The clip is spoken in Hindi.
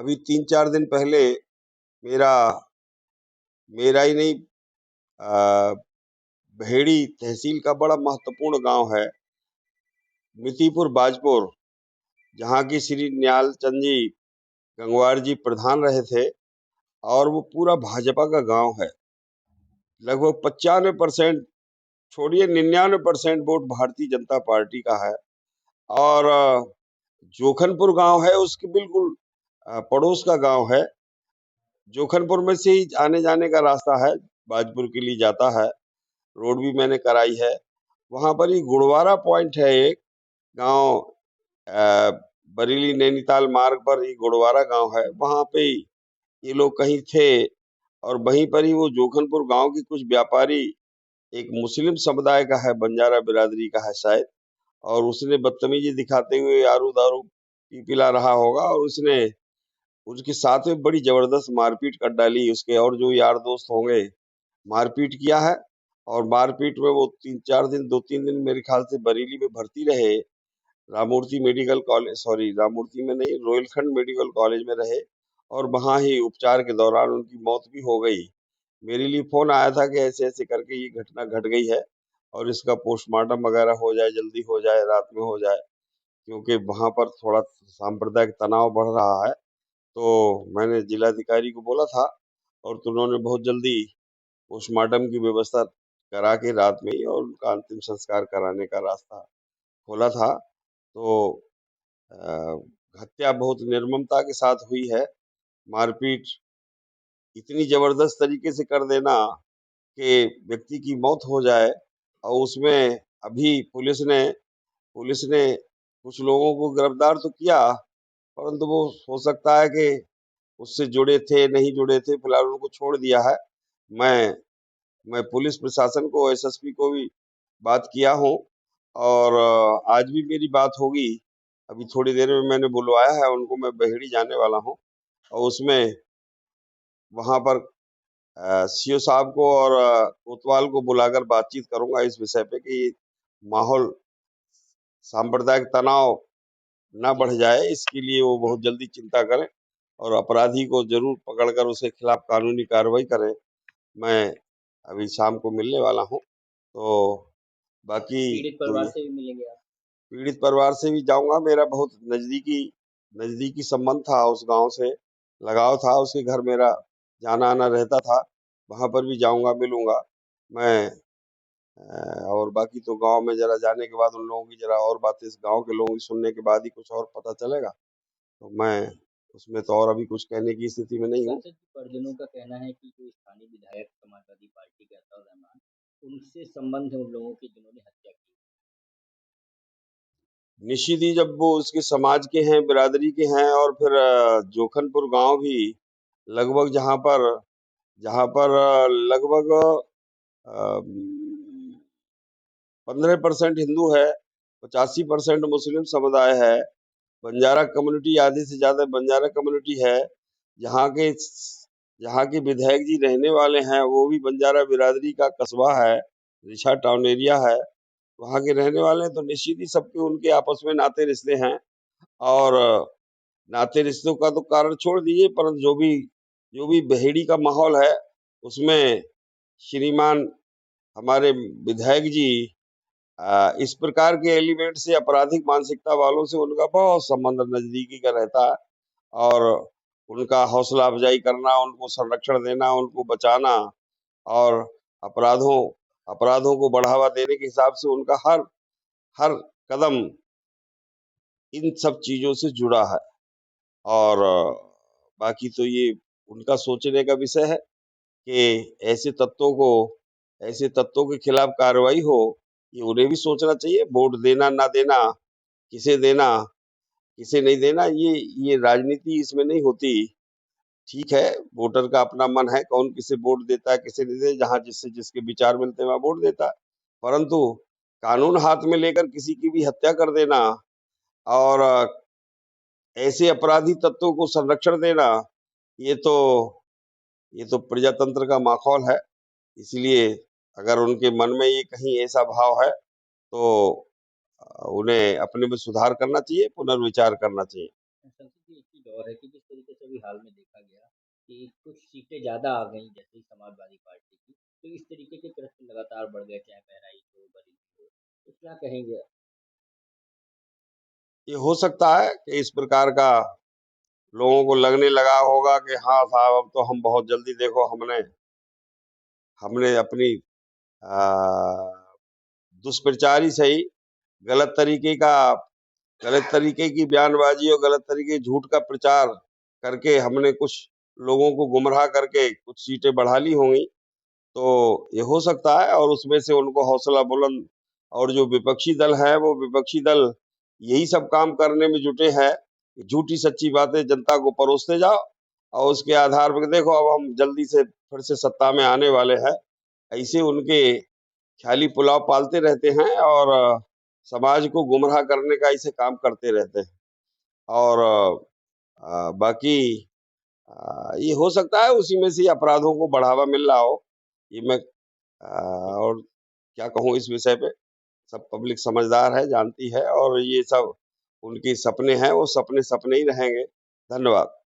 अभी 3-4 दिन पहले मेरा मेरा ही नहीं, अ, भेड़ी तहसील का बड़ा महत्वपूर्ण गांव है मितीपुर बाजपुर, जहाँ की श्री निहाल चंद जी गंगवार जी प्रधान रहे थे, और वो पूरा भाजपा का गांव है। लगभग 95%, छोड़िए 99% वोट भारतीय जनता पार्टी का है। और जोखनपुर गांव है उसके बिल्कुल पड़ोस का गांव है। जोखनपुर में से ही आने जाने का रास्ता है, बाजपुर के लिए जाता है, रोड भी मैंने कराई है। वहां पर ही गुड़वारा पॉइंट है, एक गांव, बरेली नैनीताल मार्ग पर ही गुड़वारा गांव है। वहां पे ही ये लोग कहीं थे, और वहीं पर ही वो जोखनपुर गांव के कुछ व्यापारी, एक मुस्लिम समुदाय का है, बंजारा बिरादरी का है शायद, और उसने बदतमीजी दिखाते हुए आरू दारू पिला रहा होगा, और उसने उसके साथ में बड़ी जबरदस्त मारपीट कर डाली। उसके और जो यार दोस्त होंगे, मारपीट किया है। और मारपीट में वो 3-4 दिन, 2-3 दिन मेरे ख्याल से बरेली में भर्ती रहे, रामूर्ति मेडिकल कॉलेज, सॉरी रामूर्ति में नहीं, रोहिलखंड मेडिकल कॉलेज में रहे, और वहां ही उपचार के दौरान उनकी मौत भी हो गई। मेरे लिए फोन आया था कि ऐसे ऐसे करके ये घटना घट गई है, और इसका पोस्टमार्टम वगैरह हो जाए, जल्दी हो जाए, रात में हो जाए, क्योंकि वहां पर थोड़ा सांप्रदायिक तनाव बढ़ रहा है। तो मैंने जिलाधिकारी को बोला था, और तो उन्होंने बहुत जल्दी पोस्टमार्टम की व्यवस्था करा के रात में ही और उनका अंतिम संस्कार कराने का रास्ता खोला था। तो अ, हत्या बहुत निर्ममता के साथ हुई है। मारपीट इतनी जबरदस्त तरीके से कर देना कि व्यक्ति की मौत हो जाए, और उसमें अभी पुलिस ने कुछ लोगों को गिरफ्तार तो किया, परंतु वो हो सकता है कि उससे जुड़े थे, नहीं जुड़े थे, फिलहाल उनको छोड़ दिया है। मैं मैं पुलिस प्रशासन को, एसएसपी को भी बात किया हूँ, और आज भी मेरी बात होगी। अभी थोड़ी देर में मैंने बुलवाया है उनको, मैं बहेड़ी जाने वाला हूँ, और उसमें वहां पर सीओ साहब को और कोतवाल को बुलाकर बातचीत करूंगा इस विषय पे कि माहौल, सांप्रदायिक तनाव ना बढ़ जाए, इसके लिए वो बहुत जल्दी चिंता करें, और अपराधी को जरूर पकड़कर उसके खिलाफ कानूनी कार्रवाई करें। मैं अभी शाम को मिलने वाला हूँ, तो बाकी पीड़ित तो परिवार ये से भी मिलेंगे आप? पीड़ित परिवार से भी जाऊंगा। मेरा बहुत नजदीकी नजदीकी संबंध था उस गांव से, लगाव था, उसके घर मेरा जाना आना रहता था। वहां पर भी जाऊंगा, मिलूंगा मैं। और बाकी तो गांव में जरा जाने के बाद उन लोगों की जरा और बातें, इस गांव के लोगों की सुनने के बाद ही कुछ और पता चलेगा। तो मैं उसमें तो और अभी कुछ कहने की स्थिति में नहीं हूँ। संसद के परिजनों का कहना है कि जो स्थानीय विधायक समाजवादी पार्टी के अताउर रहमान, उनसे संबंध है उन लोगों के जिन्होंने हत्या की। निश्चित ही, जब वो उसके समाज के हैं, बिरादरी के हैं, और फिर जोखनपुर गांव भी लगभग, जहाँ पर लगभग 15% हिंदू है, 85% मुस्लिम समुदाय है, बंजारा कम्युनिटी, आधे से ज्यादा बंजारा कम्युनिटी है। यहाँ के यहाँ के विधायक जी रहने वाले हैं, वो भी बंजारा बिरादरी का कस्बा है, रिछा टाउन एरिया है, वहाँ के रहने वाले हैं। तो निश्चित ही सबके उनके आपस में नाते रिश्ते हैं, और नाते रिश्तों का तो कारण छोड़ दीजिए, परंतु जो भी बहेड़ी का माहौल है, उसमें श्रीमान हमारे विधायक जी इस प्रकार के एलिमेंट से, आपराधिक मानसिकता वालों से उनका बहुत संबंध नजदीकी का रहता है, और उनका हौसला अफजाई करना, उनको संरक्षण देना, उनको बचाना, और अपराधों अपराधों को बढ़ावा देने के हिसाब से उनका हर हर कदम इन सब चीजों से जुड़ा है। और बाकी तो ये उनका सोचने का विषय है कि ऐसे तत्वों के खिलाफ कार्रवाई हो। ये उन्हें भी सोचना चाहिए, वोट देना ना देना, किसे देना, किसे नहीं देना, ये राजनीति इसमें नहीं होती। ठीक है, वोटर का अपना मन है, कौन किसे वोट देता है, किसे नहीं देता, जहां जिससे जिसके विचार मिलते हैं वहां वोट देता है। परंतु कानून हाथ में लेकर किसी की भी हत्या कर देना, और ऐसे अपराधी तत्वों को संरक्षण देना, ये तो ये तो प्रजातंत्र का माखौल है। इसलिए अगर उनके मन में ये कहीं ऐसा भाव है, तो उन्हें अपने में सुधार करना चाहिए, पुनर्विचार करना चाहिए। संसद जी, एक चीज दौर है कि जिस तरीके से अभी हाल में देखा गया कि कुछ सीटें ज़्यादा आ गई जैसे ही समाजवादी पार्टी की, तो इस तरीके के कृत्य लगातार बढ़ गए, चाहे बहराइच हो, बरेली हो, तो क्या कहेंगे? ये हो सकता है कि इस प्रकार का लोगों को लगने लगा होगा कि हाँ साहब, अब तो हम बहुत जल्दी, देखो हमने हमने अपनी आ, दुष्प्रचार ही सही, गलत तरीके का गलत तरीके की बयानबाजी और गलत तरीके की झूठ का प्रचार करके हमने कुछ लोगों को गुमराह करके कुछ सीटें बढ़ा ली होंगी। तो ये हो सकता है, और उसमें से उनको हौसला बुलंद, और जो विपक्षी दल है वो विपक्षी दल यही सब काम करने में जुटे हैं कि झूठी सच्ची बातें जनता को परोसते जाओ, और उसके आधार पर देखो अब हम जल्दी से फिर से सत्ता में आने वाले हैं, ऐसे उनके ख्याली पुलाव पालते रहते हैं, और समाज को गुमराह करने का ऐसे काम करते रहते हैं। और बाकी ये हो सकता है उसी में से अपराधों को बढ़ावा मिल रहा हो। ये मैं और क्या कहूँ इस विषय पे, सब पब्लिक समझदार है, जानती है, और ये सब उनके सपने हैं, वो सपने सपने ही रहेंगे। धन्यवाद।